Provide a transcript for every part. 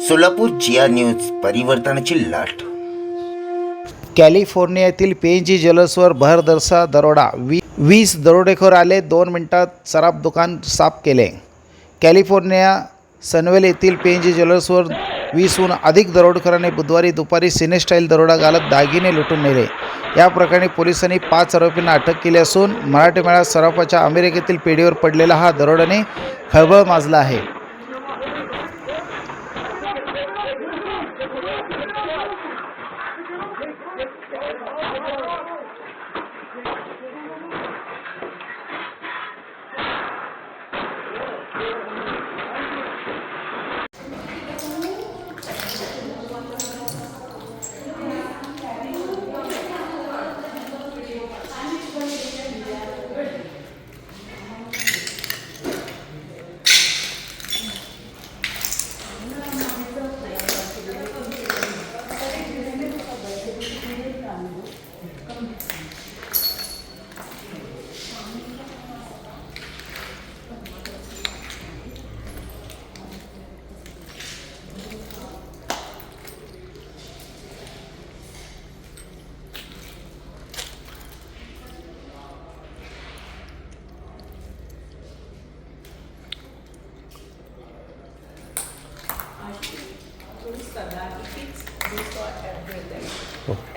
सोलापूर जिया news परिवर्तनाची लाट. कॅलिफोर्नियातील PNG ज्वेलर्सवर भरदरसा दरोडा. 20 दरोडेखोर आले, 2 मिनिटात सराफ दुकान साफ केले. कॅलिफोर्निया सनवेल येथील पीएनजी ज्वेलर्सवर 20हून अधिक दरोडेखोरांनी बुधवारी दुपारी सिनेस्टाईल दरोडा घालत दागिने लुटून नेले. या प्रकरणी पोलिसांनी 5 आरोपींना अटक केली असून मराठी मेळा सराफाच्या अमेरिकेतील पेढीवर पडलेला हा दरोड्याने खळबळ माजला आहे.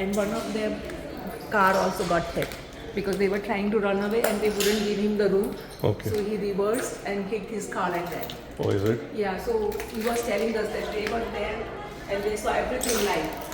And one of their car also got hit because they were trying to run away and they wouldn't give him the room. Okay. So he reversed and hit his car like that. Oh, is it? Yeah, so he was telling us that they were there and they saw everything live.